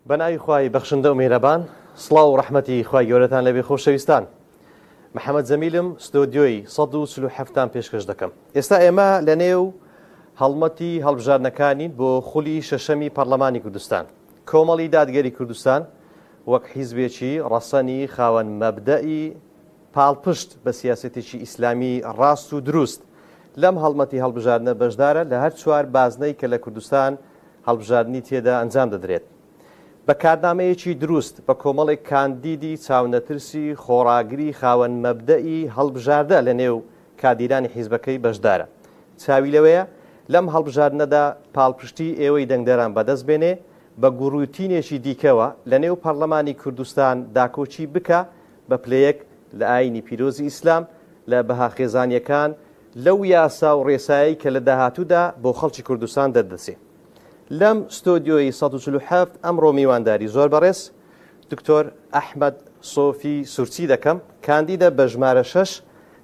بەناوی خوای بەخشندە و میهرەبان، سڵاو و ڕەحمەتی خوای گەورەتان لەبێ خۆشەویستان. محەممەد جەمیلم ستۆدیۆی 147 پێشکەش دەکەم. ئێستا ئێمە لە نێو هەڵمەتی هەڵبژاردنەکانین بۆ خولی شەشەمی پەرلەمانی کوردستان. کۆمەڵی دادگەری کوردستان وەک حیزبێکی ڕەسەنی خاوەن مەبدەئی پاڵپشت بە سیاسەتێکی ئیسلامی ڕاست و دروست لەم هەڵمەتی هەڵبژاردنە بەشدارە لە هەر چوار بازنەی کە لە کوردستان هەڵبژاردننی تێدا ئەنجام دەدرێت. بە کارنامەیەکی دروست بە کۆمەڵێک کاندیدی چاونەترسی خۆڕاگری خاوەن مەبدەئی هەڵبژاردە لە نێو کادیرانی حیزبەکەی بەشدارە. چاوی لەوەیە لەم هەڵبژاردنەدا پاڵپشتی ئێوەی دەنگدەران بەدەست بێنێ بە گوڕوتینێکی دیکەوە لە نێو پەرلەمانی کوردستان داکۆچی بکە بە پلەیەک لە ئاینی پیرۆزی ئیسلام لە بەهاخێزانیەکان لەو یاسا و ڕێسایی کە لە داهاتوودا بۆ خەڵکی کوردستان دەردەچێت. لەم ستۆدیۆی 147 ئەمڕۆ میوانداری زۆر بەڕێز دکتۆر ئەحمەد سۆفی سورچی دەکەم، کاندیدە بە ژمارە 6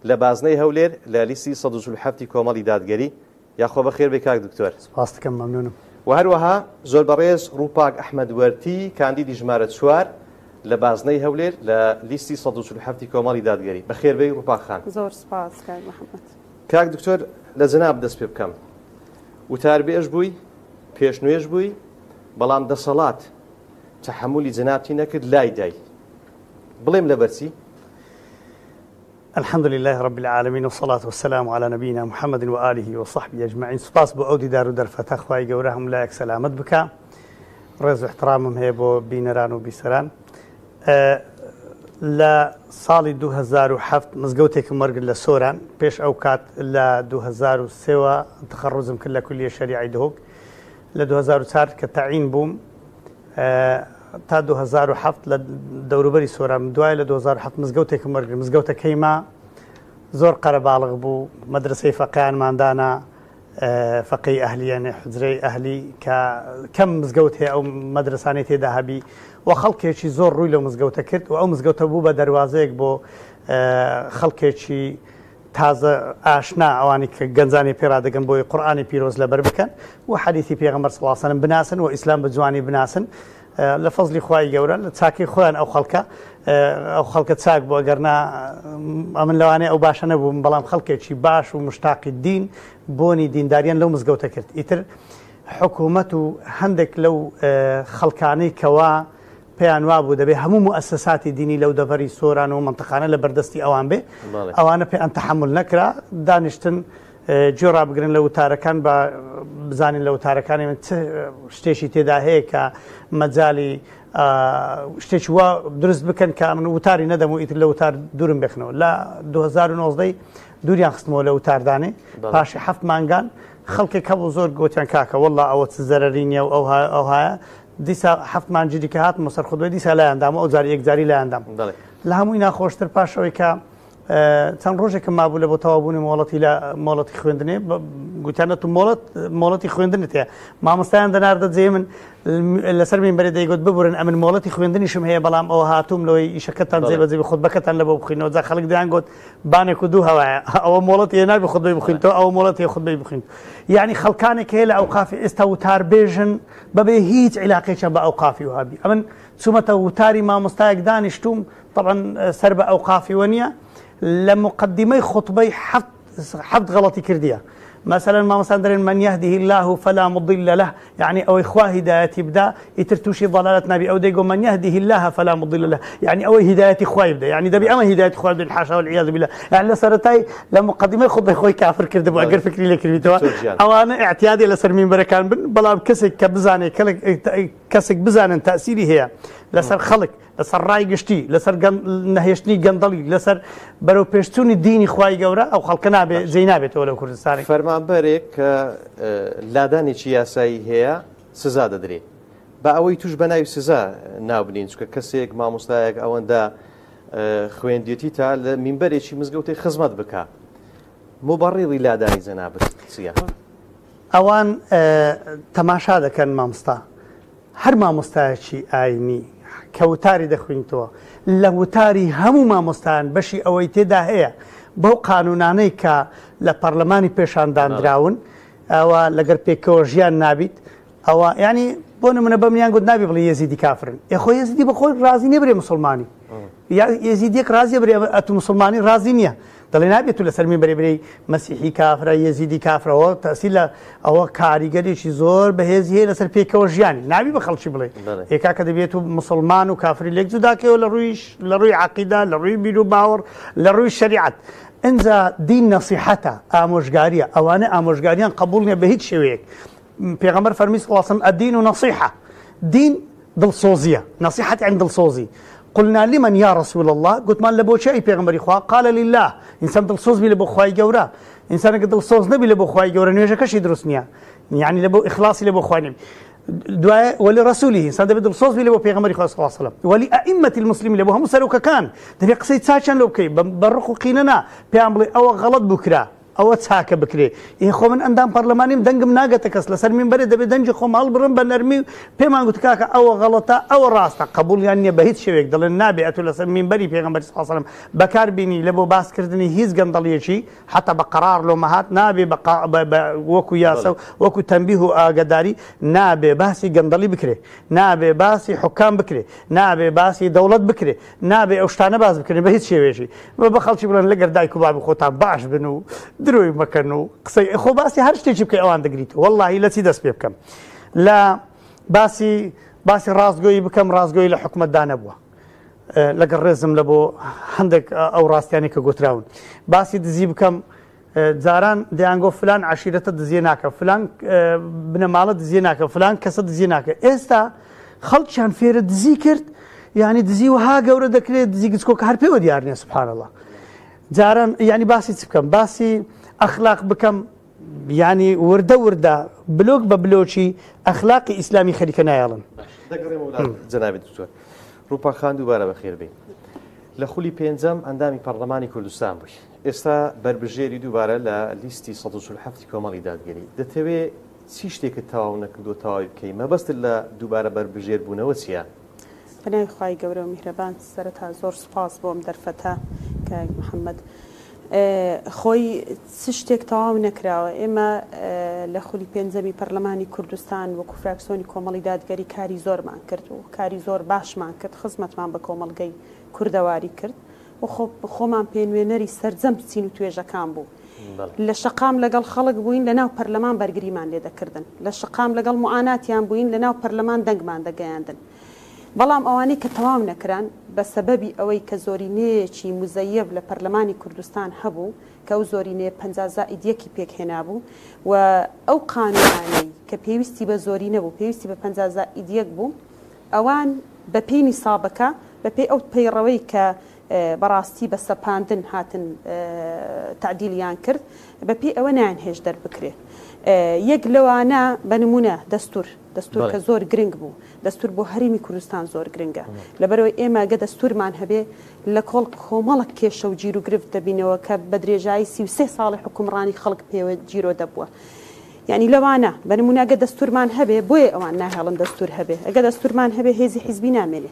لە بازنەی هەولێر لە لیستی 147 کۆمەڵی دادگەری. یاخۆ بەخێر بێ کاک دکتۆر. سپاس دەکەم، مەمنونم. و هەروەها زۆر بەڕێز ڕووپاک ئەحمەد وەرتی، کاندیدی ژمارە 4 لە بازنەی هەولێر لە لیستی 147 کۆمەڵی دادگەری. بەخێر بێ ڕووپاک خان. زۆر سپاس کاک محەممەد. کاک دکتۆر لە جەناب دەست پێ بکەم. وتار بێژ بووی، پێشنوێژ بووی، بەڵام دەسەڵات تەحملی جەنابتی نەکرد لای دای. بڵێم لەبەرچی؟ الحمد لله رب العالمين والصلاة والسلام على نبينا محمد وآله وصحبه أجمعين. سپاس بۆ ئەو دیدار و دەرفەتە خوای گەورە هەموو لایەک سەلامەت بکە. ڕێز و احترامم هەیە بۆ بینەران و بیسەران. لە ساڵی 2007 مزگەوتێکم وەرگرت لە سۆران، پێش ئەو کات لە 2003 تخەڕوزم کرد لە کولیە شەریعی دهۆک. لە 2004 کە تەعین بووم تا 2007 لە دەوروبەری سۆران، دوای لە 2007 مزگەوتێکم وەرگرت. مزگەوتە کەیما زۆر قەرەباڵغ بوو، مەدرسەی فەقیهانماندانە، فەقی ئەهلیانێ حوجرەی ئەهلی کە کەم مزگەوت هەیە ئەو مەدرسانەی تێدا هەبی و خەڵکێکی زۆر ڕووی لەو مزگەوتە کرد و ئەو مزگەوتە بوو بە دەواازەیەک بۆ خەڵکێکی تازە ئاشنا، ئەوانی کە گەنجانی پێرادەگەن بۆی قورئانی پیرۆز لەبەر بکەن و حەدیثی پێغەمبەر صلی الله علیه و سلم بناسن و ئیسلام بە جوانی بناسن. لە فەزلی خوای گەورە لە چاکەی خۆیان ئەو خەڵکە چاک بوو، ئەگەرنا ئەمن لەوانەیە ئەو باشە نەبووم، بەڵام خەڵکێکی باش و مشتاقی دین بۆنی دینداریان لەو مزگەوتە کرد. ئیتر حکوومەت و هەندێک لەو خەڵکانەی کەوا پێیان وابوو دەبێ هەموو مؤسساتی دینی لەو دەڤەری سۆران و منتەقانە لە بەردەستی ئەوان بێ، ئەوانە پێیان تەحمل نەکرا، دانیشتن جۆرا بگرن لە وتارەکان بە بزانین لە وتارەکانی من شتێکی تێدا هەیە کە مەجای شتێکی وا دروست بکەن کە من وتاری نەدەم و ئیتر لە وتار دوورم بێخنەوە. لە 2019 دووریان خستمەوە لە وتاردانێ، پاشی 7 مانگان خەڵکێک هەبوو زۆر گوتیان کاکە وەڵڵا ئەوە چ زەرەری نییە و ئەو هەیە. دیسا 7 مانجی دیکە هاتمە سەر خودوێ، دیسا لایەندام و ئەو جاری یەکجاری لایەندام. لە هەمووی ناخۆشتر پاشەوەی کە چەند ڕۆژێکم مابوو لە بۆ تەوابوونی مۆڵەتی لە مۆڵەتی خوێندنێ، گوتیانە تو مۆڵەتی خوێندنت هەیە. مامۆستایان دەناردە جێ من لەسەر مینبەرێ دەیگوت ببورن ئەمن مۆڵەتی خوێندنیشم هەیە، بەڵام ئەوە هاتووم لەوەی ئیشەکەتان جێبەجێ بە خودبەکەتان لە بۆ بخوێنەوە. جا خەڵک دەیان گوت بانێک و دوو هەوایە، ئەوە مۆڵەتی هێنا بە خودبەی بخوێنیتەوە، ئەوە مۆڵەتی خودبەی بخوێن. یعنی خەڵکانێک هەیە لە ئەوقافی ئێستا وتار بێژن بەبێ هیچ عیلاقێکیان بە ئەوقافی وهابی. ئەمن چوومەتە وتاری مامۆستایەک دانیشتوم، طبعا سەر بە ئەوقافی وە نییە، لە مقدمەی خوتبەی حەفت غەڵەتی کردیە. مثلا مامۆستایان دەڵێن من يهده الله فلا مضل له، يعني ئەوەی خوا هیدایەتی بدا ئیتر تووشی ضەلالەت نابی. ئەو دەیگۆ من يهده الله فلا مضل له، يعني ئەوەی هیدایەتی خوای بدە، يعني دەبی ئەمە هیدایەتی خوای بدەین، حاشا والعیاذ بالله. يعني لە سەرەتای لە مقدمەی خوتبەی خۆی کافر کردبوو ئەگەر فکری لێ کردیتەوە. ئەوانە اعتیادی لەسەر مینبەرەکان بن، بەڵام کەسێک کە بزانێت کەسێک بزانن تەئسیری هەیە لەسەر خەڵک، لەسەر ڕای گشتی، لەسەر نەهێشتنی گەندەڵی، لەسەر بەرەو پێشچوونی دینی خوای گەورە، ئەو خەڵکە جێی نابێتەوە لەو کوردستانی. فەرمانبەرێک کە لادانێکی یاسایی هەیە سزا دەدرێت، بە ئەوەی توش بە ناوی سزا نابنین، چکە کەسێک مامۆستایەک ئەوەندە خوێندێتی تا لە مینبەرێکی مزگەوتەی خزمەت بکە، مۆبەڕێڵی لادانی جەنابەت چییە؟ ئەوان تەماشا دەکەن مامۆستا، هەر مامۆستایەکی ئاینی کە وتاری دەخوێنیتەوە لە وتاری هەموو مامۆستایان بەشی ئەوەی تێدا هەیە بەو قانونانەی کە لە پەرلەمانی پێشاندانراون، ئەوە لەگەر پێکەوە ژیان نابیت، ئەوە ینی بۆ نمونە بەمنیان گوت نابێ بڵێ یەزیدی کافرن یخۆ یەزیدی بەخۆی ڕازی نەبرێ مسلمانی یا یەزیدیەک ڕازیە برێ ئەتو مسلمانی ڕازی نییە دەڵێ نابێت تو لەسەر من بەرێ مەسیحی کافرە یەزیدی کافرەوە تەسی لە ئەوە کاریگەریی زۆر بەهێزی هەیە لەسەر پێکەوە ژیانی نابی بە خەڵکی بڵێ ێکا کە دەبێت و مسلمان و کافری لێک جوداکەوە لە ڕووی عەقیدە لە ڕووی بیر و باوەڕ لە ڕووی شەریعەت ئەنجا دین نەسیحەتە ئامۆژگاریە ئەوانە ئامۆژگاریان قبول نیە بە هیچ شێوەیەک پێغەمبەر فەرمی صلی الله علیه و سلم الدین نصیحة دین دڵسۆزیە نصیحەت عین دڵسۆزی قلنا لمن يا رسول الله قلت ما لبو شيء پیغمبري خوا قال لله انسان دلسوز بي لبو خواي گورا انسان دلسوز نبي لبو خواي گورا نيجا كشي دروس نيا يعني لبو اخلاصي لبو خواي نبي دعاء ولرسوله انسان دبي دلسوز بي لبو پیغمبري خوا صلى الله عليه وسلم ولائمه المسلمين لبو هم سلوك كان دبي قصيد ساچن لو كي برخو قيننا پیامبلي او غلط بكرا ئەوە چاکە بکرێ خۆ من ئەندام پەرلەمانیم دەنگم ناگەتە کەس لەسەر منبەرێ دەبێت دەنگی خۆم هەڵبڕم بە نەرمی پێمان گوت کاکە ئەوە غەڵەتە ئەوە ڕاستە قبوڵیان نییە بە هیچ شێوێک دەڵێن نابێت ئەتو لەسەر منبەری پێغەمبەر صلی الله علیه و سلم بەکاربینی لە بۆ باسکردنی هیچ گەندەڵیەکی حتا بە قەرار لۆ مەهات نابێ وەکو یاسە وەکو تەنبیه و ئاگاداری نابێ باسی گەندەڵی بکرێ نابێ باسی حکام بکرێ نابێ باسی دەوڵەت بکرێ نابێ ئەو شتانە باز بکرێن بە هیچ شێوێژی بە خەڵکی بڵێن لەگەر دایک و بابی خۆتان باش بن و دروی مەکەن و قسەی خۆ باسی هەر شتێکی بکەی ئەوان دەگریت واللهی لە چی دەست پێ بکەم لە باسی ڕاستگۆیی بکەم ڕاستگۆیی لە حکومەتدا نەبووە لەگەڵ ڕێزم لە بۆ هەندێک ئەو ڕاستیانی کە گوتراون باسی دزی بکەم جاران دەیانگۆ فلان عشیرەتە دزیە ناکە فلان بنەماڵە دزیە ناکە فلان کەسە دزیە ناکە ئێستا خەڵکیان فێرە دزی کرد یعنی دزی وها گەورە دەکرێت دزی گچکۆکە هەر پێوە دیار نییە سوبحان الله جاران یعنی باسی چ بکەم باسی ئەخلاق بکەم ینی وردە بلۆک بە بلۆکی ئەخلاقی ئیسلامی خەریکە نایاڵن جەنابێت دوکتۆر ڕووپاخان دووبارە بەخێر بێت لە خولی پێنجەم ئەندامی پەرلەمانی کوردستان بووی ئێستا بربژێری دووبارە لە لیستی 147 کۆمەڵی دادگەری دەتەوێت چی شتێکت تەواو نەکردو تەواوی بکەی مەبەستت لە دووبارە بربژێر بوونەوە چییە؟ بەناوی خوای گەورە و میهرەبان سەرەتا زۆر سوپاس بۆم دەرفەتە کاک محەممەد خۆی چ شتێک تەواو نەکراوە ئێمە لە خولی پێنجەمی پەرلەمانی کوردستان وەکو فراکسیۆنی کۆمەڵی دادگەری کاری زۆرمان کرد و کاری زۆر باشمان کرد خزمەتمان بە کۆمەڵگەی کوردەواری کرد و خۆمان پێنوێنەری سەرجەم بچین و توێژەکان بوو لە شەقام لەگەڵ خەڵک بووین لە ناو پەرلەمان بەرگریمان لێ دەکردن لە شەقام لەگەڵ موعاناتیان بووین لە ناو پەرلەمان دەنگمان دەگەیاندن بەڵام ئەوانەی کە تەواو نەکران بە سەبەبی ئەوەی کە زۆرینەیەکی مزەیەب لە پەرلەمانی کوردستان هەبوو کە ئەو زۆرینەیە 50 زائیدیەکی پێک هێنابوو و ئەو قانونانەی کە پێویستی بە زۆری نەبوو پێویستی بە 50 زائیدیەک بوو ئەوان بە پێی نیسابەکە بە پێی ئەو پەیڕەوەی کە بەڕاستی بە سەپاندن هاتن تعدیلیان کرد بە پێی ئەوە نایانهێش دەربکرێت یەک لەوانە بە نمونە دەستور کە زۆر گرنگ بوو دەستور بۆ هەرێمی کوردستان زۆر گرنگە لەبەرەوەی ئێمە گە دەستورمان هەبێ لە کۆڵ کۆمەڵک کێشە و گیر و گرفت دەبینەوە کە بە درێژایی 33 ساڵی حکومڕانی خەڵک پێوە جیرۆ دەبووە یعنی لەوانە بە نمونە گە دەستورمان هەبێ بۆیە ئەوان ناهێڵن دەستور هەبێ ئەگە دەستورمان هەبێ هێزی حیزبی نامێنێ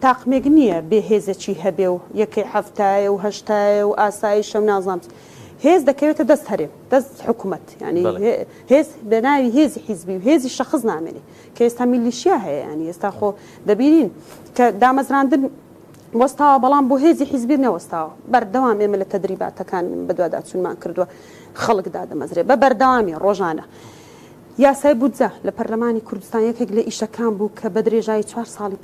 تاقمێک نییە بێ هێزێکی هەبێ و یەکەی هەفتایە و هەشتایە و ئاسایی شەو نازانم هێز دەکەوێتە دەست هەرێم دەست حکوومەت ینی هێز بە ناوی هێزی حیزبی و هێزی شەخص نامێنێ کە ئێستا میلیشیا هەیە ینی ئێستا خۆ دەبینین کە دامەزراندن وەستاوە بەڵام بۆ هێزی حیزبی نەوەستاوە بەردەوام ئێمە لە تەدریباتەکان بەدواداچوونمان کردووە خەڵکدا دەمەزرێ بە بەردەوامی ڕۆژانە یاسای بودجە لە پەرلەمانی کوردستان یەکێک لە ئیشەکان بوو کە بە درێژایی 4 ساڵی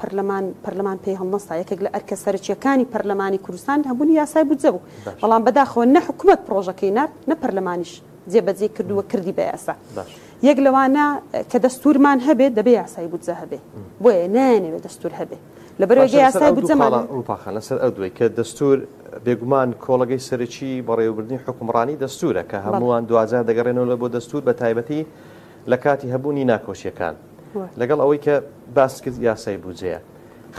پەرلەمان پێی هەڵنەستا یەکێک لە ئەرکە سەرچیەکانی پەرلەمانی کوردستان هەبوونی یاسای بودجە بوو بەڵام بەداخەوە نە حکوومەت پرۆژەکەی نات نە پەرلەمانیش جێبەجێ کردووە کردی بە یاسا یەک لەوانە کە دەستورمان هەبێت دەبێ یاسای بودجە هەبێ بۆیە نایانەوێت دەستور هەبێ لەبەرەوەی یاسای بودجەمان ڕووپاخان لەسەر ئەو دوای کە دەستور بێگومان کۆڵگەی سەرەکی بەڕێوەبردنی حکومڕانی دەستورە کە هەمووان دوجار دەگەڕێنەوە لە بۆ دەستور بە تایبەتی لە کاتی هەبوونی ناکۆشیەکان لەگەڵ ئەوەی کە باس کرد یاسای بودجەیە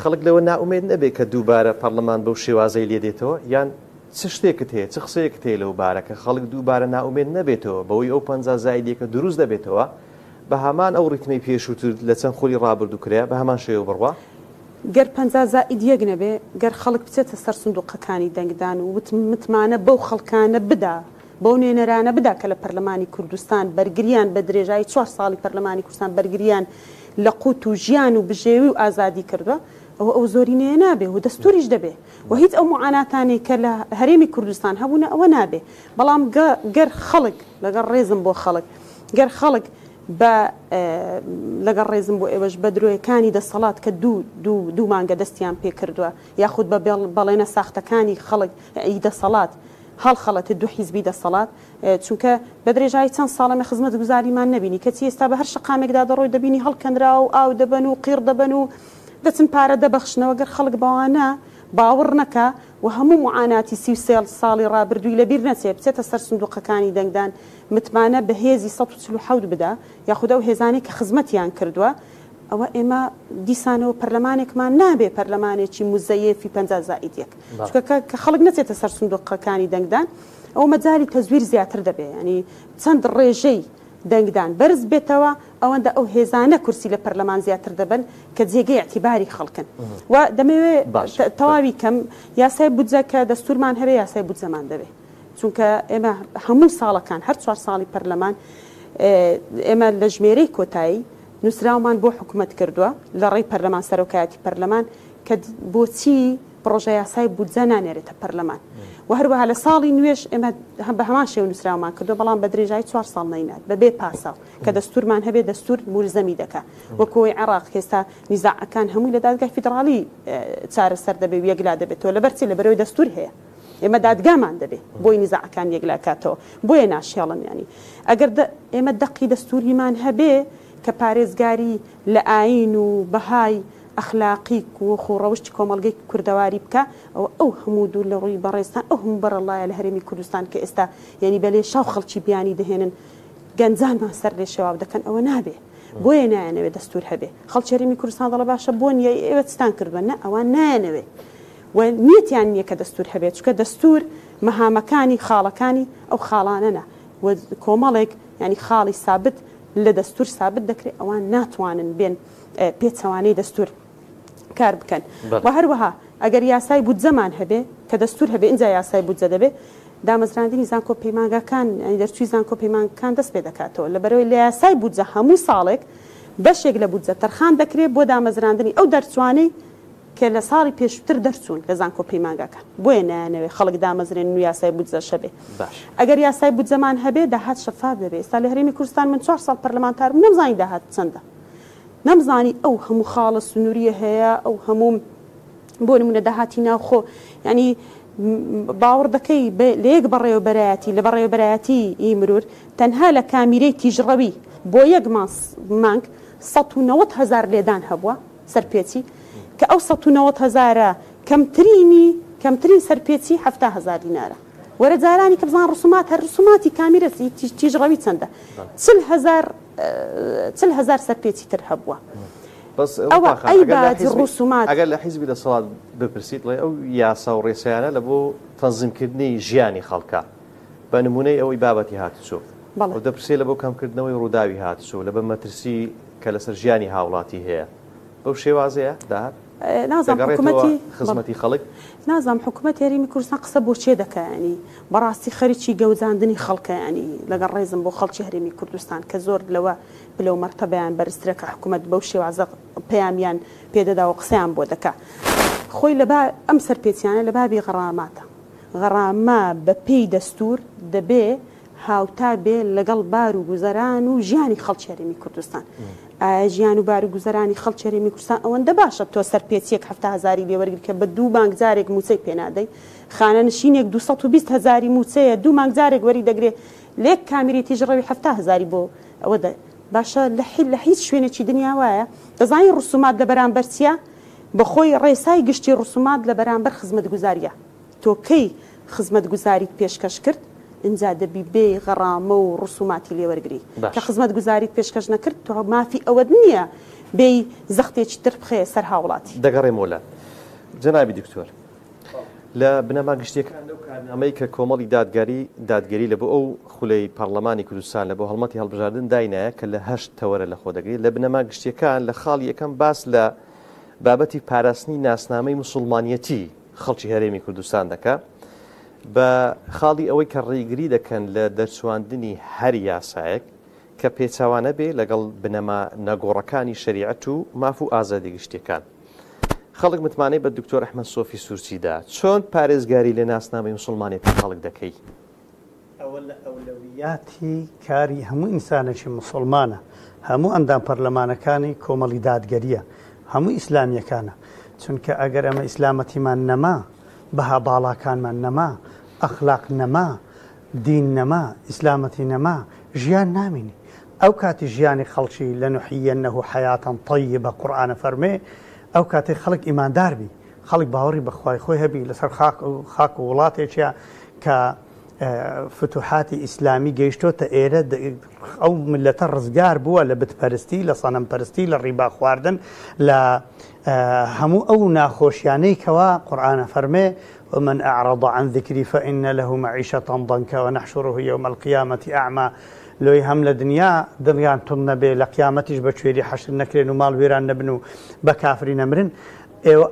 خەڵک لەوە ناومێد نەبێت کە دووبارە پەرلەمان بەو شێوازەی لێ دێتەوە یان چ شتێکت هەیە چ قسەیەکت هەیە لەو بارەکە خەڵک دووبارە ناومێد نەبێتەوە بەوەی ئەو 50 زائیدیەکە دروست دەبێتەوە بە هەمان ئەو ڕیتمەی پێشووتر لە چەند خولی ڕابردووکرێ بە هەمان شێوە بڕوا گەر 50 زائیدیەک نەبێ گەر خەڵک بچێتە سەر سندوقەکانی دەنگدان و متمانە بەو خەڵکانە بدا بۆ نوێنەرانە بدا کە لە پەرلەمانی کوردستان بەرگریان بە درێژایی 4 ساڵی پەرلەمانی کوردستان بەرگریان لە قوت و ژیان و بژێوی و ئازادی کردووە ئەو زۆرینەیە نابێ و دەستوریش دەبێ و هیچ ئەو معاناتانی کە لە هەرێمی کوردستان هەبوونە ئەوە نابێ بەڵام گەر خەڵک لەگەڵ ڕێزم بۆ خەڵک گەر خەڵک بە لەگەڵ ڕێزم بۆ ئێوەش بە درۆیەکانی دەسەڵات کە دوو مانگە دەستیان پێ کردووە یاخود بە بەڵێنە ساختەکانی خەڵک دەسەڵات هەڵخەڵەتە دوو حیزبی دەسەڵات چونکە بە درێژایی چەند ساڵەمە خزمەت گوزاریمان نبینی کەچی ئێستا بە هەر شقامێکدا دەڕۆی دەبینی هەڵکەندرا و ئاو دەبن و قیر دەبن و دەچن پارە دەبەخشنەوە گەر خەڵک بەوانە باوەڕ نەکە و هەموو معاناتی 33 ساڵی ڕابردووی لەبیر نەچێ بچێتە سەر سندوقەکانی دەنگدان متمانە بە هێزی 147 بدا یاخودە و هێزانی کە خزمەتیان کردووە ئەوە ئێمە دیسانەوە پەرلەمانێکمان نابێ پەرلەمانێکی موزەیەفی 50 زائیدێک کە خەڵک نەچێتە سەر سندوقەکانی دەنگدان ئەو مەجای تەزویر زیاتر دەبێ ینی چەند ڕێژەی دەنگدان بەرز بێتەوە ئەوەندە ئەو هێزانە کورسی لە پەرلەمان زیاتر دەبن کە جێگەی اعتیباری خەڵکن و دەمەوێت تەواوی کەم یاسای بودجە کە دەستورمان هەبێ یاسای بودجەمان دەبێ چونکە ئێمە هەموو ساڵەکان هەر 4 ساڵی پەرلەمان ئێمە لە ژمێرەی کۆتایی نووسراومان بۆ حکوومەت کردووە لە ڕێی پەرلەمان سەرۆکایەتی پەرلەمان کە بۆچی پرۆژە یاسای بودجە نانێرێتە پەرلەمان و هەروەها لە ساڵی نوێش ئێمە بە هەمان شێوە نووسراومان کردو بەڵام بە درێژایی 4 ساڵ نەینات بەبێ پاساو کە دەستورمان هەبێ دەستور مولزەمی دەکات وەکۆی عێراق هێستا نیزاعەکان هەمووی لە دادگای فیدراڵی چارەسەر دەبێ و یەکلا دەبێتەوە لەبەرچی لەبەرەوەی دەستور هەیە ئێمە دادگامان دەبێ بۆی نیزاعەکان یەکلاکاتەوە بۆیە ناشێڵن ینی ئەگەر ئێمە دەقی دەستوریمان هەبێ کە پارێزگاری لە ئاین و بەهای ئەخلاقی و خۆڕەوشتی کۆمەڵگەی کوردەواری بکە ئەو هەموو دوور لە ڕووی بەڕێستان ئەو هەموو بەرەڵایە لە هەرێمی کوردستان کە ئێستا یعنی بەلێ شاو خەڵکی بیانی دەهێنن گەنجانمان سەر لێ شێواو دەکەن ئەوە نابێ بۆیە نایەنەوێت دەستور هەبێ خەڵکی هەرێمی کوردستان دەڵێ باشە بۆ نیە ئێوە چتان کردوە نە ئەوان نایەنەوێ و نیەتیان نییە کە دەستور هەبێت چونکە دەستور مەهامەکانی خاڵەکانی ئەو خاڵانەنە و کۆمەڵێک ینی خاڵی سابت لە دەستور سابت دەکرێت ئەوان ناتوانن بێن پێچەوانەی دەستور کار بکەن و هەروەها ئەگەر یاسای بودجەمان هەبێ کە دەستور هەبێ اینجا یاسای بودجە دەبێ دامەزراندنی زانکۆ پەیمانگەکان دەرچووی زانکۆ پەیمانگەکان دەست پێ دەکاتەوە لەبەرەوەی لە یاسای بودجە هەموو ساڵێک بەشێک لە بودجە تەرخان دەکرێت بۆ دامەزراندنی ئەو دەرچوانەی کە لە ساڵی پێشتر دەرچوون لە زانکۆ پەیمانگەکان بۆیە نایەنەوێ خەڵک دامەزرێن و یاسای بودجە شەبێ ئەگەر یاسای بودجەمان هەبێ داهات شەفاف دەبێت ئێستا لە هەرێمی کوردستان من 4 ساڵ پەرلەمانتار بووم نەمزانی داهات چەندە نەمزانی ئەو هەموو خاڵە سنووریە هەیە ئەو هەموو بۆ نمونە داهاتی ناوخۆ ینی باوەڕ دەکەی لە یەک بەڕێوەبەرایەتی لە بەڕێوەبەرایەتی مرور تەنها لە کامیرەی تیژڕەوی بۆ یەک مانگ 190,000 لێدان هەبووە سەرپێچی کە ئەو 190,000 کەمترین سەرپێچی 70,000 دینارە وەرە جارانی کە بزان ڕسومات هەر ڕسوماتی کامیرە تیژڕەوی چەندە 40,000 سەرپێچی تر هەبووە ئەوە ئەی باج ڕسومات ئەگەر لە حیزبی دەسەڵات بپرسیت لێ ئەو یاسا و ڕێسایانە لە بۆ تەنزیمکردنی ژیانی خەڵکە بە نمونەی ئەوەی بابەتی هاتوچۆ و دەپرسێ لە بۆ کەمکردنەوەی ڕووداوی هاتوچۆ لە بە مەترسی کە لەسەر ژیانی هاوڵاتی هەیە بەو شێوازەیە داهات نازانم حکوومەتی خزمەتی خەڵک نازانم حکوومەت هەرێمی کوردستان قسە بۆ چێ دەکەیانی بەڕاستی خەریکی گەوجاندنی خەڵکەیانی لەگەڵ ڕێزم بۆ خەڵکی هەرێمی کوردستان کە زۆر لەوە بلەو مەرتەبەیان بەرزترە کە حکوومەت بەو شێوازە پەیامیان پێدەدا و قسەیان بۆ دەکا خۆی ئەم سەرپێچیانە لە بابی غەڕاماتە غەڕامە بە پێی دەستور دەبێ هاوتا بێ لەگەڵ بار و گوزەران و ژیانی خەڵکی هەرێمی کوردستان ژیان و بار و گوزەرانی خەڵکی هەرێمی کوردستان ئەوەندە باشە تۆ سەرپێچیەک 70,000 لێوەرگری کە بە 2 مانگ جارێک موچەی پێنادەی خانە نشینێک 220,000 موچەیە 2 مانگ جارێک وەری دەگرێت لێک کامیری تیژڕەوی 70,000 بۆ ئەوە باشە لە هیچ شوێنێکی دنیا وایە دەزانی ڕسومات لە بەرامبەر چیە بەخۆی ڕێسای گشتی ڕسومات لە بەرامبەر خزمەتگوزاریە تۆ کەی خزمەتگوزاریت پێشکەش کرد اینجا دەبی بێ غەڕامە و ڕسوماتی لێوەرگری کە خزمەتگوزاریت پێشکەش نەکرد تۆ مافی ئەوەت نییە بێ زەختێکی تر بخێ سەر هاوڵاتی دەگەڕێمەوە جەنابی دکتۆر لە بنەما گشتێکان لەو کارنامەی کە کۆمەڵی دادگەری لە بۆ ئەو خولەی پەرلەمانی کوردستان لە بۆ هەڵمەتی هەڵبژاردن داینایە کە لە 8 تەوەرە لە خۆ دەگرێت لە بنەما گشتەکان لە خاڵی یەکەم باس لە بابەتی پاراستنی ناسنامەی موسڵمانیەتی خەڵکی هەرێمی کوردستان دەکا بە خاڵی ئەوەی کە ڕێگری دەکەن لە دەرچواندنی هەر یاسایەک کە پێچاوانە بێ لەگەڵ بنەما نەگۆڕەکانی شریعەت و ماف و ئازادی گشتیەکان. خەڵک متمانەی بە دکتۆر ئەحمەد سۆفی سوورچیدا چۆن پارێزگاری لە ناسنامەی موسڵمانێتی خەڵک دەکەی؟ ئەوە لە ئەولەویاتی کاری هەموو ئینسانێکی موسڵمانە، هەموو ئەندام پەرلەمانەکانی کۆمەڵی دادگەریە، هەموو ئیسلامیەکانە، چونکە ئەگەر ئەمە ئیسلامەتیمان نەما، بەها باڵاکانمان نەما، ئەخلاق نەما، دین نەما، ئیسلامەتی نەما، ژیان نامینی. ئەو کاتی ژیانی خەڵکی لە نوحیەنەهو حەیاتەن طەیبە قورئانە فەرمێ، ئەو کاتێ خەڵک ئیماندار بی، خەڵک باوەڕی بەخوای خۆی هەبی لەسەر خاک و وڵاتێکە کە فتوحاتی ئیسلامی گەیشتۆتە ئێرە، ئەو ملەتە ڕزگار بووە لە بتپەرستی، لە سەنەمپەرستی، لە ڕیبا خواردن، لە هەموو ئەو ناخۆشیانەی کەوا قورئانە فەرمێ ومن أعرض عن ذكري فإن له معيشة ضنكا ونحشره يوم القيامة أعمى. لۆی هەم لە دنیا دڵیان تون نەبێ، لە قیامەتیش بە کوێری حەشر نەکرێن و ماڵ وێران نەبن و بە کافری نەمرن.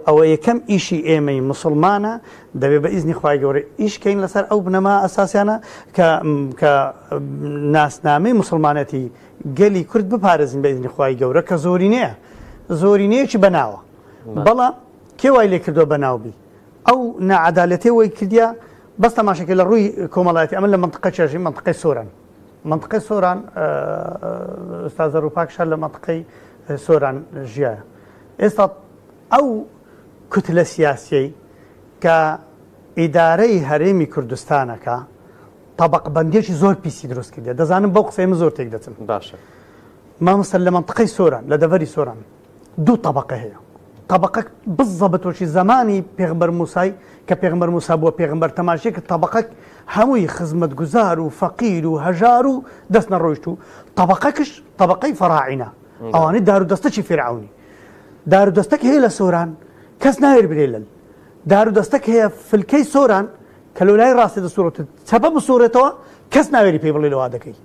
ئەوە یەکەم ئیشی ئێمەی مسلمانە، دەبێ بە ئیزنی خوای گەورە ئیشکەین لەسەر ئەو بنەما ئەساسیانە کە ناسنامەی مسلمانەتی گەلی کورد بپارێزین بە ئیزنی خوای گەورە، کە زۆرینەیەکی بەناوە. بەڵام کێ وای لێ کردووە بەناوبی؟ ئەو نەعەدالەتێ وەی کردیا بەس تەماشەکە لە ڕووی کۆمەڵایەتی ئەمە لە منطقە چێژی منطقەی سۆران. منطقەی سۆران ئێستا زەروپاکش لە منطقەی سۆران ژیایە. ئێستا ئەو کوتلە سیاسیەی کە ئیدارەی هەرێمی کوردستانەکە طبق بەندێکی زۆر پیسی دروست کردێ. دەزانم بەو قسەی زۆر تێک دەچم. باشە. مامۆستا لە منطقەی سۆران لە دەڤەری سۆران دوو طبقە هەیە. طبقە بزەبەتۆکی زمانی پێغمبەر موسای کە پێغمبەر موسا بووە پێغمبەر تەماشێک طبقە هەمووی خزمەتگوزار و فەقیر و هەژار و دەست نەڕۆیشت و طبقەکەش طبقەی فەراعینە، ئەوانەی دار و دەستەکی فیرعونی. دار و دەستەک هەیە لە سۆران کەس ناوێت برێلن. دار و دەستەک هەیە فلکەی سۆران کە لەلای ڕاستی دەسوڕێت چەپە بسوڕێتەوە کەس ناوێری پێی بڵێ لەوا دەکەی.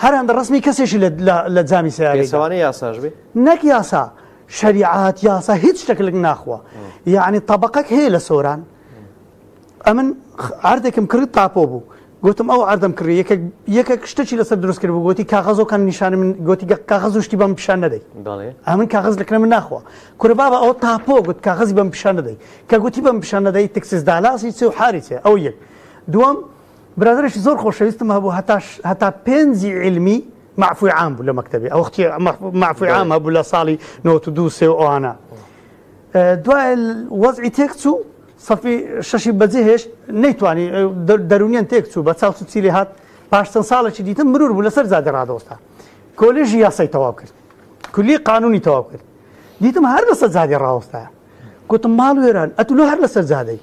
هەران ڕسمی کەسێکی لە جامی سیارەی پێچەوانەی یاساش بێ نەک یاسا، شریعات، یاسا، هیچ شتێک ناخوە. یعنی طبقەک هەیە لە سۆران. ئەمن عەردێکم کرد تاپۆ بوو، گوتم ئەو عەردەم کڕی یەکێک شتێکی لەسەر دروست کرد بوو، گوتی کاغەزۆکان نیشانە من، گوتی کاغەز شتی بەم پیشان نەدەی. ئەمن کاغەز لەکرە من ناخوە. کورە بابە ئەوە تاپۆ گوت کاغەزی بەم پیشان نەدەی، کە گوتی بەم پیشان نەدەی تکسیس دالاسی چێ و حاری چێ. ئەو یەک. دووەم برادرێکی زۆر خۆشەویستم هەبوو هەتا پێنجی علمی معفوی عام بوو لە مەکتەبێ، ئەو وەختی معفوی عام هەبوو لە ساڵی 92 و ئەوانە. دوای وەزعی تێک چوو، سەفی شەشی بەجێ هێشت نەیتوانی دەرونیان تێک چوو بە چاوچ چیلی هات. پاش چەند ساڵێکی دیتم مرور بوو لەسەر زادی ڕادەوەستا، کۆلێژی یاسای تەواو کرد، کولی قانونی تەواو کرد. دیتم هەر لەسەر زادی ڕاوەستایە. گوتم ماڵ وێران ئەتولۆ هەر لەسەر زادەی.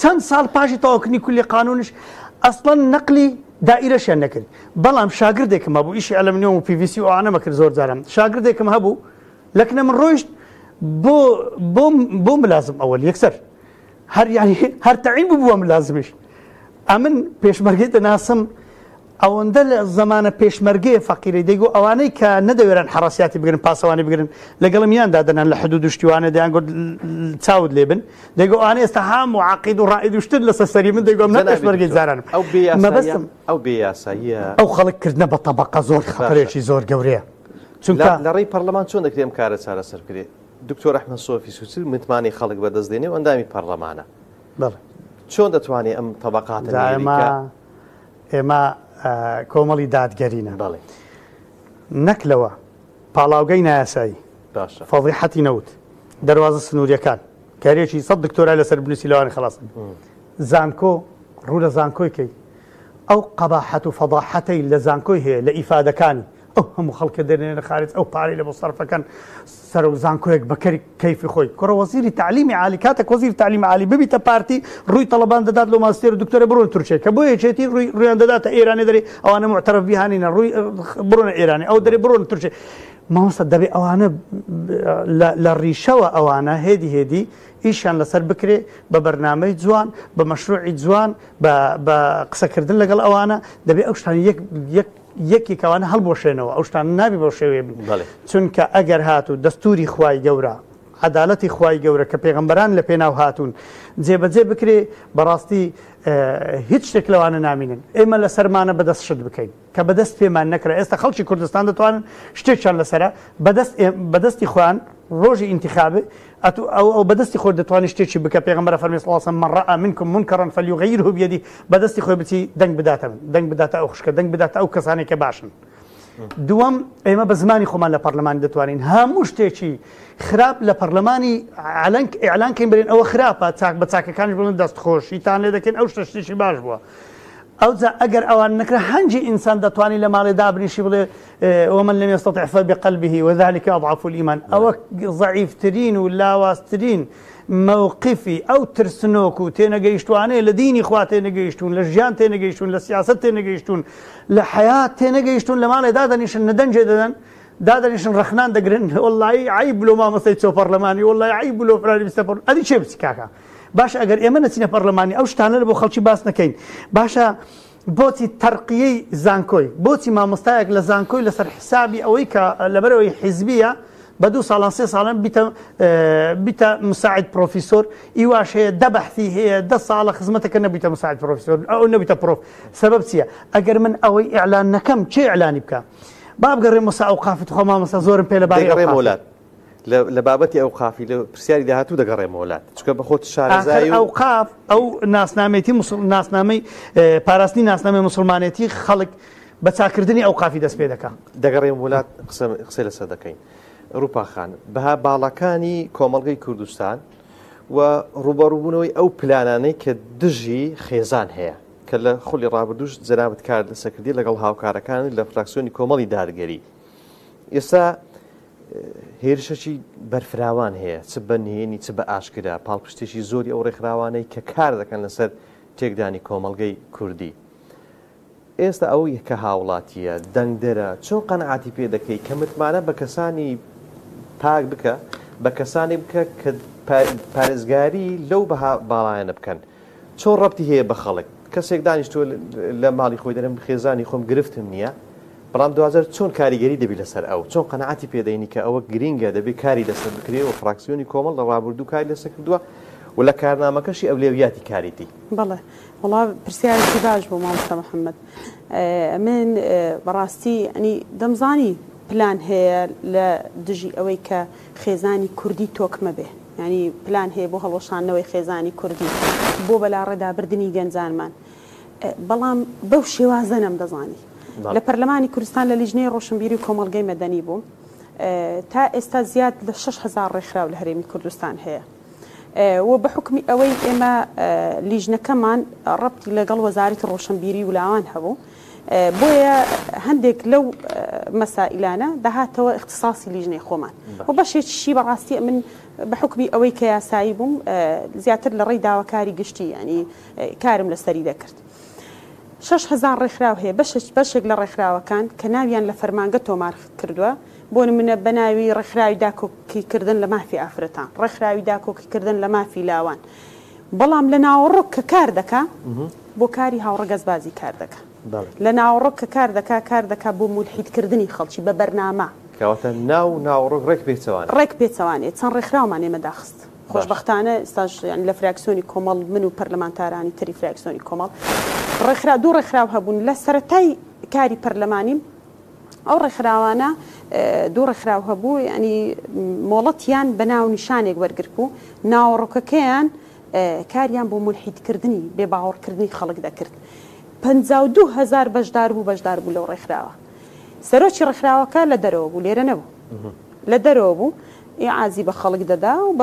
چەند ساڵ پاشی تەواوکردنی کولی قانونش ئەسڵەن نەقلی دائیرەشیان نەکرد. بەڵام شاگردێکم هەبوو، ئیشی ئەلەمنیۆم و PVC و ئەوانە مەکرد زۆر جارم. شاگردێکم هەبوو لەکنە من ڕۆیشت بۆ ملازم ئەوەل یەکسەر هەر تەعین بووە ملازمیش. ئەمن پێشمەرگەی دەناسم ئەوەندە لە زمانە پێشمەرگەیە فەقیرەی دەیگو ئەوانەی کە نەدەوێران حڕاسیاتی بگرن پاسەوانی بگرن لەگەڵم یاندا دەنان لە حدود شتیوانە دەیان گوت چاود لێبن دەیگو ئەوانە ئێستا هەموو عەقید و ڕائید و شتر لەسەر سەری من دەیگو ئەم پێشمەرگەی جارانم. ئەو بێیاساییە ئەو خەڵککردنە بە تەبەقە زۆر خەتەرێکی زۆر گەورەیە. چونکە لە ڕێی پەرلەمان چۆن دەکرێم کارە چارەسەر بکرێت؟ دکتۆر ئەحمەد سۆفی سوورچی متمانی خەڵک بەدەستدێنێ و ئەندامی پەرلەمانە. چۆن دەتوانێت ئەم تەبەقاتە ئێمە کۆمەڵی دادگەرینە نەکلەوە پاڵاوگەی نایاسایی فەضیحەتی نەوت دەواازە سنووریەکان کارێکی 100 دکتۆرای لەسەر بنووسی لەوانی خلاصن زانکۆ ڕوو لە زانکۆیکەی ئەو قەباحەت و فەضاحەتەی لە زانکۆی هەیە لە ئیفادەکانی ئەو هەموو خەڵکە دەرێنە خارج ئەو پارەی لە بۆ سەرفەکەن سەر و زانکۆیەک بەکەری کەیفی خۆی کوڕە وەزیری تعلیمی عالی کاتێک وەزیری تعلیمی عالی ببیتە پارتی ڕووی تەڵەبان دەدات لە ماستێر و دکتۆرە بڕۆن تورکیە کە بۆ یەکێتی ڕوویان دەداتە ئێرانی دەرێ ئەوانە معتەرەف بیهانینە ڕووی بڕۆنە ئێرانی ئەو دەرێ بڕۆن تورکیە مامۆستا دەبێ ئەوانە لە ڕیشەوە ئەوانە هێدی ئیشیان لەسەر بکرێ بە بەرنامەی جوان بە مەشروعی جوان بە قسەکردن لەگەڵ ئەوانە دەبێ ئەو شتانی یەکێکەوانە هەڵبۆشێنەوە ئەو شتان نابی بەو شێوێ بن چونکە ئەگەر هات و دەستوری خوای گەورە عدالەتی خوای گەورە کە پێغەمبەران لە پێناو هاتوون جێبەجێ بکرێ بەڕاستی هیچ شتێک لەوانە نامینن ئێمە لە سەرمانە بەدەست شت بکەین کە بەدەست پێمان نەکرا ئێستا خەڵکی کوردستان دەتوانن شتێکیان لەسەرە بەدەستی خۆیان ڕۆژی ئینتیخابێ ئەو بەدەستی خۆ دەتوانێت شتێکی بکە پێغەمبەر فەرمی صلی الله علیه و سلم من رأى منکم منکرا فلیغیره بیده بەدەستی خۆی بچی دەنگ بداتە من دەنگ بداتە ئەو خشکە دەنگ بداتە ئەو کەسانێک کە باشن دووەم ئێمە بە زمانی خۆمان لە پەرلەمان دەتوانین هەموو شتێکی خراپ لە پەرلەمانی ئیعلانکەین برێن ئەوە خراپە چاک بە چاکەکانی بڵن دەستخۆشیتان لێ دەکەین ئەو شتێکی باش بووە ئەوجا ئەگەر ئەوان نەکرا هەنجی ئینسان دەتوانانی لە ماڵێ دابنیشی بڵێ ومن لم يستطع فبقلبه وذلك أضعف الإيمان ئەوە ضعیفترین و لاوازترین مووقفی ئەو ترسنۆک و تێنەگەیشتوانەیە لە دینی خوا تێنەگەیشتون لە ژیان تێنەگەیشتون لە سیاست تێنەگەیشتون لە حیات تێنەگەیشتون لە ماڵێ دادەنیشن نەدەنجێ دەدەن دادەنیشن ڕەخنان دەگرن وەڵڵی عیب بلۆ مامۆستای چۆ پەرلەمانی وەڵڵی عیب بلۆ فلانی بیستە پەرلەمانی ئەدی چێ بچی کاکە باش ئەگەر ئێمە نەچینە پەرلەمانی ئەو شتانە بۆ خەڵکی باس نەکەین باشە بۆچی تەرقیەی زانکۆی بۆچی مامۆستایەک لە زانکۆی لەسەر حسابی ئەوەی کە لەبەرەوەی حیزبیە بە 2 ساڵان 3 ساڵان بیتە مساعد پرۆفیسۆر ئیواش هەیە 10 بەحثی هەیە 10 ساڵە خزمەتەکە نەبیتە مساعد پرۆفیسۆر ئەو نەبیتە پرۆف سەبەب چییە ئەگەر من ئەوەی ئیعلان نەکەم چێ ئیعلانی بکە با بگەڕێم مەسا ئەوقافت خۆ مامۆستا زۆرم پێ لەبارەی ئەوقاف لە بابەتی ئەوقافی لە پرسیاری داهاتوو دەگەڕێمە وڵات چکە بە خۆت شارەزایی ئەوقاف ئەو ناسنامێتی ناسنامەی پاراستنی ناسنامەی موسڵمانێتی خەڵک بە چاکردنی ئەوقافی دەست پێ دەکات دەگەڕێم وڵات قسەی لەسەر دەکەین ڕووپاخان بەها باڵەکانی کۆمەڵگەی کوردستان و ڕوبەڕووبوونەوەی ئەو پلانانەی کە دژی خێزان هەیە کە لە خۆلی ڕابردوش جەنابەت کار لەسەکردی لەگەڵ هاوکارەکان لە فراکسیۆنی کۆمەڵی دادگەری ئێستا هێرشەکی بەرفراوان هەیە چ بە نهێنی چ بە ئاشکرا پاڵپشتێکی زۆری ئەو ڕێکخراوانەی کە کار دەکەن لەسەر تێکدانی کۆمەڵگەی کوردی ئێستا ئەوەی کە هاوڵاتیە دەنگدەرە چۆن قەنەعاتی پێ دەکەی کە متمانە بە کەسانی پاک بکە بە کەسانی بکە کە پارێزگاری لەو باڵایانە بکەن چۆن ڕەبتی هەیە بە خەڵک کەسێک دانیشتووە لە ماڵی خۆی دەرم خێزانی خۆم گرفتم نییە بەڵام دوازار چۆن کاریگەری دەبی لەسەر ئەو چۆن قەنەعاتی پێدەینی کە ئەوە گرینگە دەبێت کاری لەسەر بکرێت و فراکسیۆنی کۆمەڵ لە ڕابردوو کاری لەسەر کردووە و لە کارنامەکەشی ئەولێویاتی کاریتی بەڵێ وڵا پرسیارێکی باش بۆ مامۆستا محەممەد من بەڕاستی ئەنی دەمزانی پلان هەیە لە دژی ئەوەی کە خێزانی کوردی تۆکمە بێ ینی پلان هەیە بۆ هەڵۆشانەوەی خێزانی کوردی بۆ بەلا ڕێدابردننی گەنجانمان بەڵام بەو شێوازە نەم دەزانی لە پەرلەمانی کوردستان لە لیژنەی ڕۆشنبیری و کۆمەڵگەی مەدەنی بووم تا ئێستا زیاد لە 6,000 ڕێکخراو لە هەرێمی کوردستان هەیە و بە حکمی ئەوەی ئێمە لیژنەکەمان ڕەبتی لەگەڵ وەزارەتی ڕۆشنبیری ولاوان هەبوو بۆیە هەندێک لەو مەسائلانە داهاتەوە اختصاصی لیژنەی خۆمان و بەشێکیشی بەڕاستی من بە حکمی ئەوەی کە یاسایی بووم زیاتر لە ڕێی داواکاری گشتی ینی کارم لەسەری دەکرد 6,000 ڕێکخراو هەیە بەشێک لە ڕێکخراوەکان کە ناویان لە فەرمانگە تۆمار کردووە بۆ نمونە بەناوی ڕێکخراوی داکۆکیکردن لە مافی ئافرەتان ڕێکخراوی داکۆکیکردن لە مافی لاوان بەڵام لە ناوەڕۆک کە کار دەکا بۆ کاری هاوڕەگەزبازی کار دەکا لە ناوەڕۆک کە کار دەکا بۆ مولحیدکردنی خەڵکی بە بەرنامە کەواتە ناوەڕۆک ڕێک پێچەوانێت چەند ڕێکخراومان ئێمە داخست خۆشبەختانە ئێستاش لە فراکسیۆنی کۆمەڵ من و پەرلەمانتارانی تری فراکسیۆنی کۆمەڵ دوو ڕێکخراو هەبوون لە سەرەتای کاری پەرلەمانیم ئەو ڕێکخراوانە دوو ڕێکخراو هەبوو ینی مۆڵەتیان بە ناو نیشانێک وەرگرت بوو ناوەڕۆکەکەیان کاریان بۆ مولحیدکردنی بێ باوەڕکردنی خەڵک دەکرد 52,000 بەشدار بوو لەو ڕێکخراوە سەرۆکی ڕێکخراوەکە لە دەرەوە بوو لێرە نەبوو لە دەرەوە بوو ئیعازی بە خەڵک دەدا و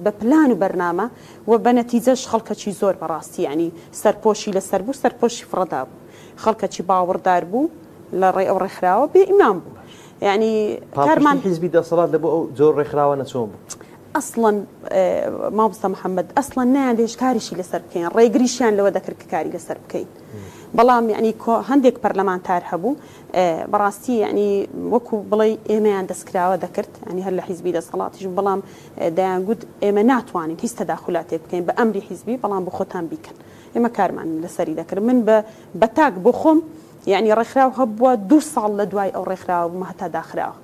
بە پلان و بەرنامە و بە نەتیجەش خەڵکەکی زۆر بەڕاستی ینی سەرپۆشی لەسەر بوو سەرپۆشی فڕەدا بوو خەڵکەکی باوەڕدار بوو لە ڕێ ئەو ڕێکخراوە بێ ئیمان بوو ینی کارمان حیزبی دەسەڵات لە بۆ ئەو جۆر ڕێکخراوە نەچۆن بوو ئەسڵەن مامۆستا محەممەد ئەسڵەن نیان لێش کاریشی لەسەر بکەین ڕێگریشیان لەوە دەکرد کە کاری لەسەر بکەین بەڵام ینی هەندێک پەرلەمانتار هەبوو بەڕاستی ینی وەکو بڵێ ئێمەیان دەستکراوە دەکرد ینی هەر لە حیزبی دەسەڵاتیش بەڵام دەیانگوت ئێمە ناتوانین هیچ تەداخلاتێک بکەین بە ئەمری حیزبی بەڵام بۆ خۆتان بیکەن ئێمە کارمان لەسەری دەکرد من بە تاک بۆ خۆم ینی ڕێکخراو هەبووە 2 ساڵ لە دوای ئەو ڕێکخراوە بوومە هەتا داخراوە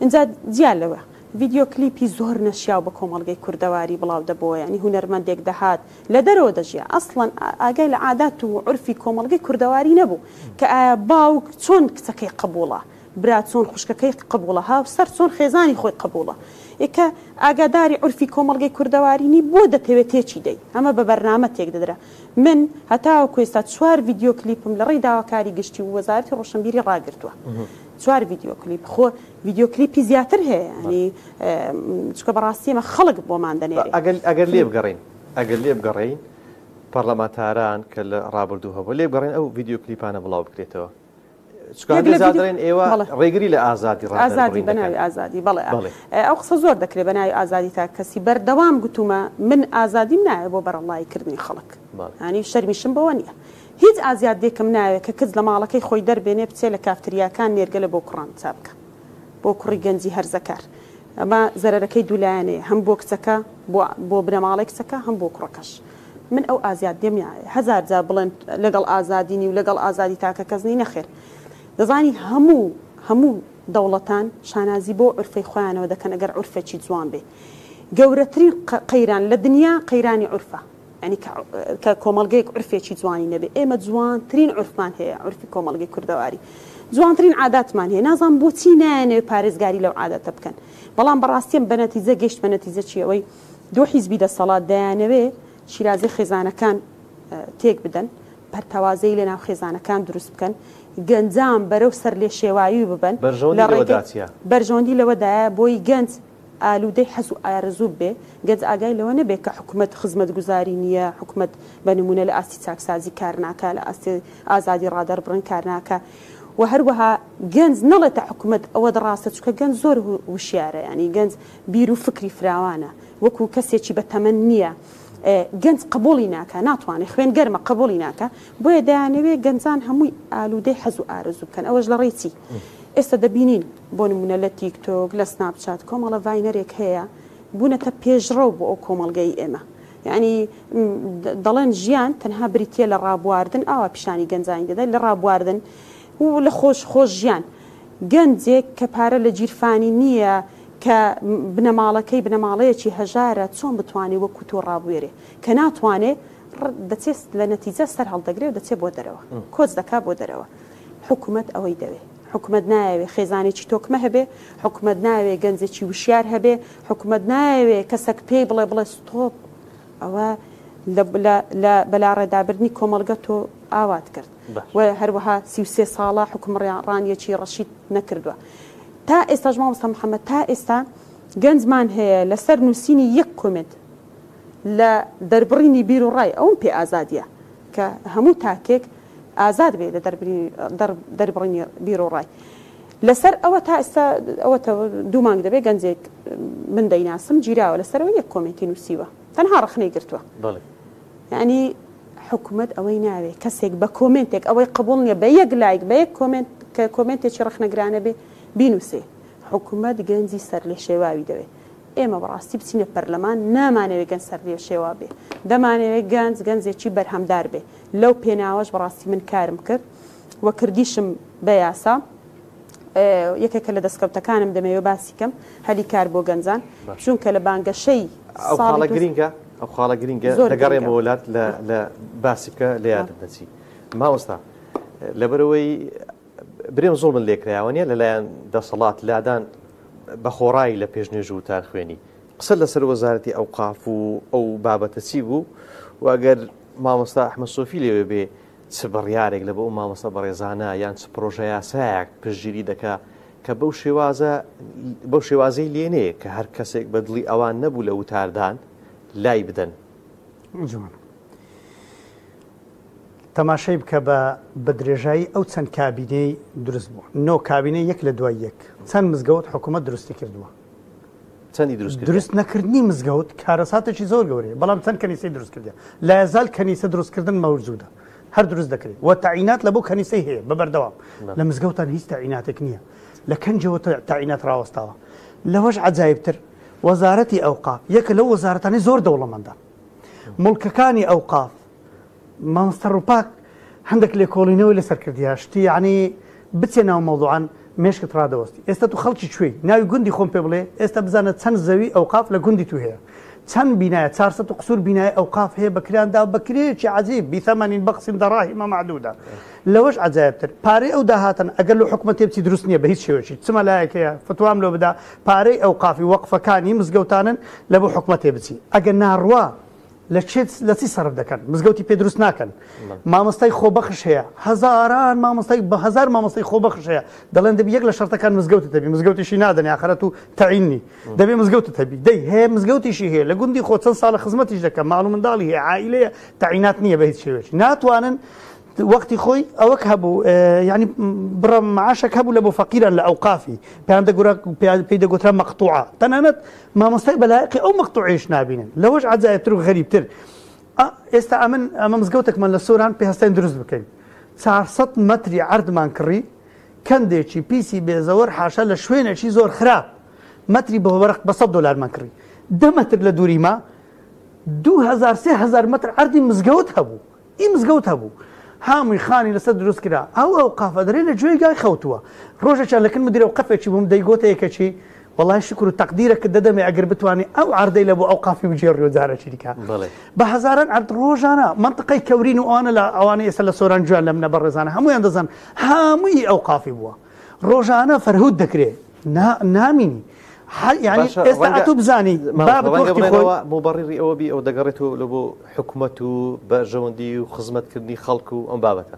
اینجا جیان لەوە ڤیددیو کلیپی زۆر نەشیاو بە کۆمەڵگەی کوردەواری بڵاو دەبەوە ینی هوەرمەندێک دەهات لە دەرەوە دەژیە ئەسڵەن ئاگای لە عادات و عرفی کۆمەڵگەی کوردەواری نەبوو کە ئایا باوک چۆن کچەکەی قبوڵە برا چۆن خوشکەکەی قبوڵە هاو سەر چۆن خێزانی خۆی قبوڵە ئێکە ئاگاداری عرفی کۆمەڵگەی کوردەوارینی بۆ دەتەوێت تێکی دەی ئەمە بە بەرنامە تێک دەدرا من هەتاوە کوێستا 4 ڤیددیو کلیپم لە ڕێی داواکاری گشتی و وەزارەتی ڕۆشنبیری ڕاگرتووە 4 ڤیددیو کلیپ خۆ ڤیددیو کلیپی زیاتر هەیە ینی چکە بەڕاستیمە خەڵک بۆمان دەنێری ئەگەر لێ بگەڕین پەرلەمانتاران کە لە ڕابردوو هەبوو لێ بگەڕین ئەو ڤیددیو کلیپانە بڵاو بکرێتەوە زادرێن ئێوە ڕێگری لە ئازادی بەناوی ئازادی بەڵێ ئەو قسە زۆر دەکرێت بەناوی ئازادی تا کەسی بەردەوام گوتومە من ئازادیم نایە بۆ بەرەڵایکردنی خەڵک ینی شەرمیشم بەوە نییە هیچ ئازادێکم ناوێت کە کەس لە ماڵەکەی خۆی دەربێنێ بچێ لە کافتریاکان نێرگە لە بۆ کوڕان چابکە بۆ کوڕی گەنجی هەرزەکار ئەمە زەرەرەکەی دوولایەنەیە هەم بۆ کچەکە بۆ بنەماڵی کچەکە هەم بۆ کوڕەکەش من ئەو ئازادیم نایە هەزار جار بڵێن لەگەڵ ئازادینی و لەگەڵ ئازادی تاکە کەسنی نەخێر دەزانی هەموو دەوڵەتان شانازی بۆ عرفەی خۆیانەوە دەکەن ئەگەر عرفێکی جوان بێ گەورەترین قەیران لە دنیا قەیرانی عرفە ینی کە کۆمەڵگەیەک عرفێکی جوانی نەبێ ئێمە جوانترین عرفمان هەیە عرفی کۆمەڵگەی کوردەواری جوانترین عاداتمان هەیە نازان بۆچی نایەنێ پارێزگاری لەو عادەتە بکەن بەڵام بەڕاستیم بە نەتیجە گەشت بە نەتیجە چیەوەی دۆ حیزبی دەسەڵات دەیانەوێ شیرازی خێزانەکان تێک بدەن پەرتەوازەی لە ناو خێزانەکان دروست بکەن گەنجان بەرەو سەر لێ شێوایی ببن بەرژۆندی لەوەدایە بۆی گەنج ئالوودەی حەز و ئارزوو بێ گەنج ئاگای لەوە نەبێ کە حکوومەت خزمەت گوزاری نییە حکوومەت بە نمونە لە ئاستی چاکسازی کارناکە لە ئاستی ئازادی ڕادەر بڕن کارناکە و هەروەها گەنج نەڵێتە حکوومەت ئەوە دەڕاستە چکە گەنج زۆر وشیارە ینی گەنج بیر و فکری فراوانە وەکو کەسێکی بە تەمەن نییە گەنج قبولی ناکە ناتوانێت خوێن گەرمە قبولی ناکە بۆیە دەیانەوێت گەنجان هەمووی ئالوودەی حەز و ئارزوو بکەن ئەوەش لە ڕێی ئێستا دەبینین بۆ نمونە لە تیکتۆک لە سناپچات کۆمەڵە ڤاینەرێک هەیە بوونەتە پێشڕەو بۆ ئەو کۆمەڵگەی ئێمە یعنی دەڵێن ژیان تەنها بریتە لە ڕابواردن ئاوا پیشانی گەنجانی دەدەن لە ڕابواردن و لە خۆش ژیان گەنجێک کە پارە لە جیرفانی نییە کە بنەماڵەیەکی هەژارە چۆن بتوانێت وەکو تۆ ڕابوێرێ کە ناتوانێت دەچێت لە نەتیجە سەر هەڵدەگرێت و دەچێت بۆ دەرەوە کۆچ دەکا بۆ دەرەوە حکوومەت ئەوەی دەوێت حکوومەت نایەوێ خێزانێکی تۆکمە هەبێ حکوومەت ناوێ گەنجێکی وشیار هەبێ حکوومەت ناوێ کەسەک پێی بڵێ ستۆپ ئەوە بەلا ڕێدابردنی کۆمەڵگە تۆ ئاوات کرد و هەروەها 33 ساڵە حکومڕانیەکی ڕەشید نەکردووە تا ئێستا مامۆستا محەممەد تا ئێستا گەنجمان هەیە لەسەر نووسینی یەک کۆمنت لە دەربڕینی بیر و ڕای ئەوم پێ ئازادیە کە هەموو تاکێک ئازاد بێ لە دەربڕینی بیر و ڕای لەسەر ئەوە تا ئێستا ئەوە 2 مانگ دەبێت گەنجێک من دەیناسم گیراوە لەسەرەوە یەک کۆمنتی نووسیوە تەنها ڕخنەی گرتووە ینی حکوومەت ئەوەی ناوێ کەسێک بە کۆمنتێک ئەوەی قبول نیە بە یەک لایک بە یەک کۆمنت کە کۆمنتێکی ڕخنەگرانە بێ بینوسێ حکوومەت گەنجی سەر لێ شێواوی دەوێت ئێمە بەڕاستی بچینە پەرلەمان نامانەوێت گەنج سەر لێ شێوا بێ دەمانەوێت گەنجێکی بەرهەمدار بێ لەو پێناوەش بەڕاستی من کارم کرد وە کردیشم بە یاسا یەکێکە لە دەستکەوتەکانم دەمەوێت باسی کەم هەلی کار بۆ گەنجان چونکە لە بانگەشەی ئەو خاڵە گرینگە دەگەڕێمە وڵات لە باسیکە لە یادم دەچی ماوەستا لەبەرەوەی برێم زۆر من لێکرایەوە نیە لەلایەن دەسەڵات لادان بە خۆڕایی لە پێشنێژ و تارخوێنی قسە لەسەر وەزارەتی ئەوقاف و ئەو بابەتە چی بوو و ئەگەر مامۆستا ئەحمەد سۆفی لێوێ بێ چ بڕیارێک لە بە ئەو مامۆستا بەڕێزانە یان چ پرۆژە یاسایەک پشتگیری دەکا کە بەو شێوازەی لێنەیە کە هەر کەسێک بەدڵی ئەوان نەبوو لە وتاردان لای بدەن تەماشای بکە بە درێژایی ئەو چەند کابینەی دروست بوو نۆ کابینەی یەک لە دوای یەک چەند مزگەوت حکوومەت دروستی کردووە چەندی دروست نەکردنی مزگەوت کارەساتێکی زۆر گەورەیە بەڵام چەند کەنیسەی دروست کردە لا یزال کەنیسە دروستکردن مەوجودە هەر دروست دەکرێت و تەعینات لە بۆ کەنیسەی هەیە بەبەردەوام لە مزگەوتان هیچ تەعیناتێک نییە لە کەنجەوە تەعینات ڕاوەستاوە لەوەش عەجایبتر وەزارەتی ئەوقاف یەکە لەو وەزارەتانی زۆر دەوڵەمەندە مڵکەکانی ئەوقاف مامۆستا ڕووپاک هەندێک لێکۆڵینەوەی لەسەر کردیە شتی یعنی بچێ ناو مەوضوعان مێشکت ڕادەوەستی ئێستا تو خەڵکی کوێی ناوی گوندی خۆم پێ بڵێ ئێستا بزانە چەند زەوی ئەوقاف لە گوندی تو هەیە چەند بینایە 400 قسوور بینایە ئەوقاف هەیە بەکریاندا بەکرێکی عجیب بثەمەنین بەقسیم دەڕاهیمە معدودە لەوەش عجایبتر پارەی ئەو داهاتن ئەگەر لە حکومە تێبچی دروست نییە بە هیچ شێوەیەکی چما لایەکەیە فتوام لۆ بدا پارەی ئەوقافی وەقفەکانی مزگەوتانن لە بۆ حکومە تێبچی ئەگەر ناڕوا لە چی سەرف دەکەن مزگەوتی پێ دروست ناکەن مامۆستای خۆبەخش هەیە هەزاران مامۆستای بە هەزار مامۆستای خۆبەخش هەیە دەڵێن دەبی یەک لە شەرتەکان مزگەوتت هەبی مزگەوتیشی نادەن ئاخرەت و تەعیننی دەبێ مزگەوتت هەبی دەی هەیە مزگەوتیشی هەیە لە گوندی خۆ چەند ساڵە خزمەتیش دەکەم ماڵ و منداڵی هەیە عائیلەیە تەعینات نییە بە هیچ شێوەیەکی ناتوانن وەختی خۆی ئەوەک هەبوو ینی بڕە معاشێک هەبوو لە بۆ فەقیران لە ئەوقافی پێی دەگوترا مەقتوعە تەنانەت مامۆستای بەلایەقی ئەو مەقتوعەیەش نابینن لەوەش عجایبتر و غەریبتر ئێستا ئەمە مزگەوتێکمان لە سۆران پێهەستین دروست بکەین 400 مەتری عەردمان کڕی کەندێکی پیسی بێزەوەر حاشا لە شوێنێکی زۆر خراپ مەتری بەوەرق بە $100 کڕی 10 مەتر لە دووری ما 2000-3000 مەتر عەردی مزگەوت هەبوو ئی مزگەوت هەبوو هەمووی خانی لەسەر دروست کرا ئەو قافە دەرێ لە گوێی گای خەوتووە ڕۆژێکیان لەکن مدیرە و قەفێکی بووم دەیگۆتە یەکەچی وڵای شکر و تەقدیرەکە دەدەمێ ئەگەر بتوانێ ئەو عەردەی لە بۆ ئەو قافی بجێڕی و جارێکی دیکە بە هەزاران عەرد ڕۆژانە منطقەی کەورین و ئەوانە لە ئەوانە ئێستا لە سۆران جوان لە منە بەڕێزانە هەموویان دەزان هەمووی ئەو قافی بووە ڕۆژانە فەرهود دەکرێ نامینی يعني ئێستا بزانی مبڕیری ئەوە بی ئەو دەگەڕێتەوە لە بۆ حکوومەت و بەژەوەندی و خزمەتکردنی خەڵک و ئەم بابەتە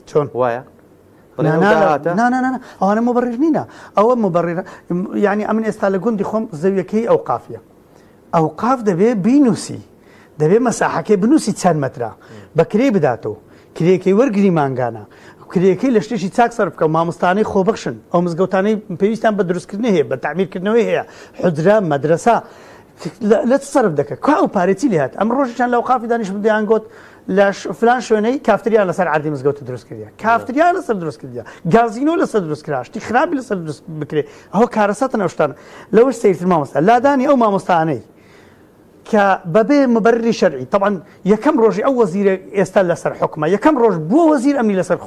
چۆن وایە ئەوانە مبڕیر نینە ئەوە مبڕیرە یعنی ئەمن ئێستا لە گوندی خۆم زەویەکەی ئەو قافیە ئەو قاف دەبێ بینوسی دەبێ مەساحەکەی بنووسی چەند مەترا بەکرێ بداتەوە کرێکەی وەرگری مانگانە کرێکەی لە شتێکی چاک سەرف بکە و مامۆستانەی خۆبەخشن ئەو مزگەوتانەی پێویستیان بە دروستکردنی هەیە بە تعمیرکردنەوەی هەیە حجرە مەدرسە لە سەرف دەکە کا ئەو پارێتی لێ هات ئەم ڕۆژێکیان لەو قافی دانیش بدەیان گوت لە فلان شوێنەی کافتریان لەسەر عەردی مزگەوت دروست کردیا کافتریان لەسەر دروست کردیا گازینۆ لەسەر دروست کرا شتی خراپی لەسەر دروست بکرێ ئەوە کارەسەتن ئەو شتانە لەوەش سەیرتر مامۆستا لادانی ئەو مامۆستانەی کە بەبێ مبەرری شەرعی طبعا یەکەم ڕۆژی ئەو وەزیرە ئێستا لەسەر حکومە یەکەم ڕۆژ بۆ وەزیر ئەمنی لەسەر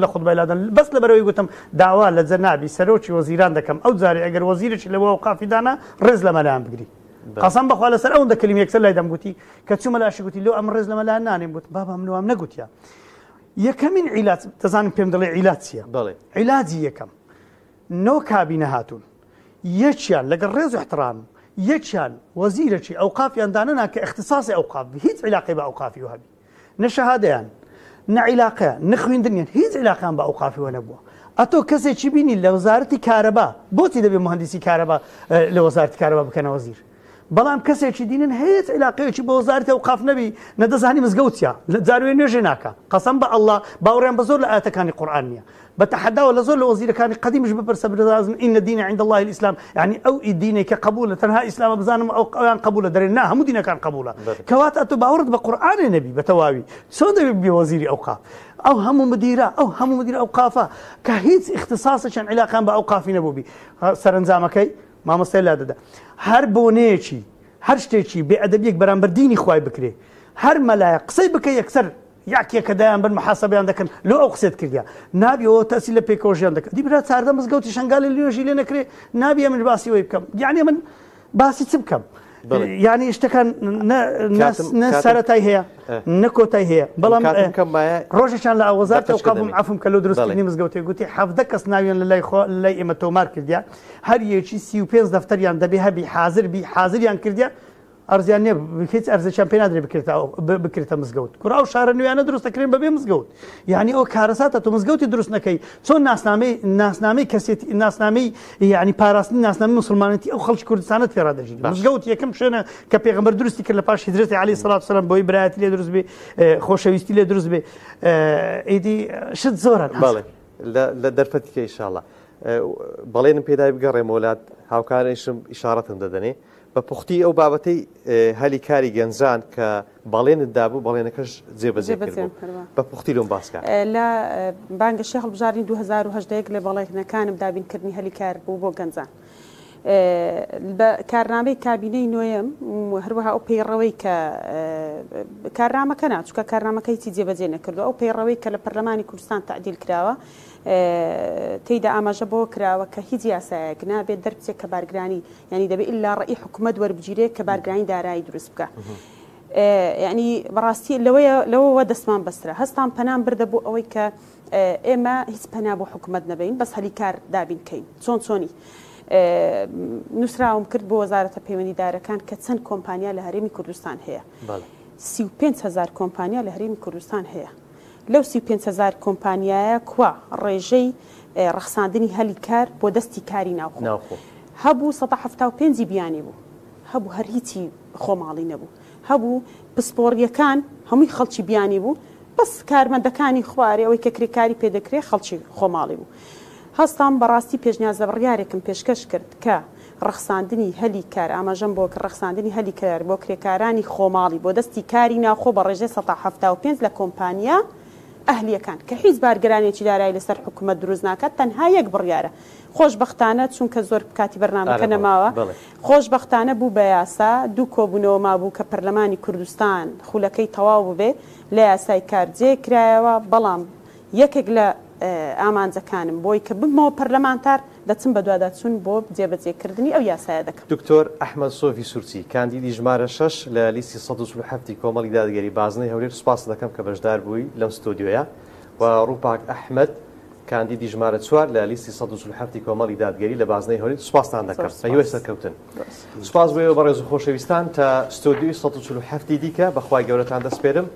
لە خوتبەی لادان بەس لەبەرەوەی گوتم داوا لە جەنابی سەرۆکی وەزیران دەکەم ئەو جارێ ئەگەر وەزیرێکی لەوە ئەوقافیدانا ڕێز لە مەلایان بگری قەسەم بەخوا لەسەر ئەوەندە کلیم یەکسەر لای دەمگوتی کە چوومە لاشی گوتی لەو ئەم ڕێز لە مەلایان نانێم گوت بابا منوام نەگوتیا یەکەمین عیلاج دەزانم پێم دەڵێ عیلاج چییە عیلاجی یەکەم نۆ کابینە هاتوون یەکیان لەگەڵ ڕێز و احترام یەکیان وەزیرێکی ئەوقافیان دانەنا کە اختصاصی ئەوقاف هیچ عیلاقی بە ئەوقافی هەبی نە شەهادەیان نە عیلاقەیان نە خوێندنیان هیچ عیلاقیان بە ئەوقافی وە نەبووە ئەتۆ کەسێکی بینی لە وەزارەتی کارەبا بۆچی دەبێت مهندسی کارەبا لە وەزارەتی کارەبا بکەنە وەزیر بەڵام کەسێکی دینن هیچ عیلاقەیەکی بە وەزارەتی ئەوقاف نەبی نەدەزانی مزگەوتیە جاروێ نوێژێ ناکە قەسەم بە ئەڵڵا باوەڕیان بە زۆر لە ئاەتەکانی قورئان نییە بتحداوە لە زۆر لە وەزیرەکانی قەدیمش بپرسە بدەزانن ئین الدین عند الله الإسلام يعني ئەو دینێکە قبولە تەنها ئیسلامە بزانم ئەویان قبولە دەرێن نا هەموو دینەکان قبولە کەواتە تۆ باوەڕت بە قورئانێ نەبی بە تەواوی چۆن دەبێت بێ وەزیری ئەوقاف ئەو هەموو مدیرە ئەوقافە کە هیچ اختصاصێکیان عیلاقیان بە ئەوقافی نەبووبی سەرنجامەکەی مامۆستای لا دەدا هەر بۆنەیەکی هەر شتێکی بێئەدەبیەک بەرامبەر دینی خوای بکرێ هەر مەلایە قسەی بکە یەکسەر یاکێکە دایان بن محاسبەیان دەکەن لۆ ئەو قسێت کردیا نابیەوە تەسی لە پێکۆژیان دەکەن دی برا چاردە مزگەوتی شنگالی لێژی لێ نەکرێ نابیە من باسی وی بکەم یعنی من باسی چ بکەم یعنی شتەکان نە سەرەتای هەیە نە کۆتای هەیە بەڵام ڕۆژێکیان لە وەزارەتی ئەوقاف عەفوم کە لۆ دروستکردنی مزگەوتێک گوتی 17 کەس ناویان لە لای ئێمە تۆمار کردیا هەر یەکی 35 دەفتەریان دەبێ هەبی حازریان کردیا ئەرزیان نییە هیچ ئەرزەیان پێ نادرێت بکرێتە مزگەوت کوڕا و شارە نوێیانە دروستەکرێن بەبێ مزگەوت یعنی ئەو کارەساتە تۆ مزگەوتی دروست نەکەی چۆن ناسنامەی کەسێتی ناسنامەی یعنی پاراستنی ناسنامەی مسلمانەتی ئەو خەڵکی کوردستانە تێڕا دەژین مزگەوت یەکەم شوێنە کە پێغەمبەر دروستی کرد لە پاش هیجرەتی عەلەیهی سەڵات وسەلام بۆی برایەتی لێ دروست بێ خۆشەویستی لێ دروست بێ ئیدی شت زۆرن لە دەرفەتیکە ئینشاءڵڵا بەڵێنم پێدای بگەڕێمە وڵات هاوکارێشم ئیشارەتم دەدەنێ بە پوختی ئەو بابەتەی هەلی کاری گەنجان کە بەڵێنت دابوو بەڵێنەکەش جێبەجێ کرد بە پوختی لۆم باسکە لە بانگە شێخ هەڵبژاردننی 2010 لە بەڵێنەکانم دابینکردنی هەلی کار بوو بۆ گەنجان بە کارنامەی کابینەی نوێم هەروەها ئەو پەیڕەوەی کە کارنامەکە ناچووکە کارنامەکەی چی جێبەجێ نەکردو ئەو پەیڕەوەی کە لە پەرلەمانی کوردستان تعدیل کراوە تێیدا ئاماژە بۆ کراوە کە هیچ یاسایەک نابێت دەربچێت کە بارگرانی ینی دەبێت ئللا ڕێی حکوومەت وەربگیرێت کە بارگرانی دارایی دروست بکە. ینی بەڕاستی لەوەوە دەستمان بەسترە هەستان پەنام بردە بۆ ئەوەی کە ئێمە هیچ پەنا بۆ حکوومەت نەبین بەس هەلی کار دابینکەین چۆنی نووسراوم کرد بۆ وەزارەتە پەیوەندیدارەکان کە چەند کۆمپانیا لە هەرێمی کوردستان هەیە 35,000 کۆمپانیا لە هەرێمی کوردستان هەیە لەو 35,000 کۆمپانیایە کوا ڕێژەی ڕەخساندنی هەلی کار بۆ دەستی کاری ناوخۆ هەبوو 175 بیانی بوو هەبوو هەر هیچی خۆماڵی نەبوو هەبوو پسپۆڕیەکان هەمووی خەڵکی بیانی بوو بەس کارمەندەکانی خوارێ ئەوەی کە کرێکاری پێدەکرێت خەڵکی خۆماڵی بوو هەستان بەڕاستی پێشنیازە بڕیارێکم پێشکەش کرد کە ڕەخساندنی هەلی کار ئاماژەم بۆ کە ڕەخساندنی هەلی کار بۆ کرێکارانی خۆماڵی بۆ دەستی کاری ناوخۆ بە ڕێژەی 175 لە کۆمپانیا ئەهلیەکان کە هیچ بارگرانێکی دارایی لەسەر حکوومەت دروست ناکات تەنها یەک بڕیارە خۆشبەختانە چونکە زۆر کاتی بەرنامەکە نەماوە خۆشبەختانە بوو بە یاسا دوو کۆبوونەوە مابوو کە پەرلەمانی کوردستان خولەکەی تەواو ببێ لە یاسای کارجێ کرایەوە بەڵام یەکێک لە ئامانجەکانم بۆی کە بمەوە پەرلەمانتار دەچم بە دوواداچوون بۆ جێبەجێکردنی ئەو یاسایە دەکەم. دکتۆر ئەحمەد سۆفی سورچی کاندیدی ژمارە 6 لە لیستی 147 کۆمەڵی دادگەری بازنەی هەولێر سوپاس دەکەم کە بەشدار بووی لەم ستۆدیۆیە و ڕووپاک ئەحمەد کاندیدی ژمارە 4 لە لیستی 147 کۆمەڵی دادگەری لە بازنەی هەولێر سوپاستان دەکەم هەیوە سەرکەوتن سوپاس بۆ بەڕێز و خۆشەویستان تا ستۆدیۆی 147 دیکە بەخوای گەورەتان دەسپێرم.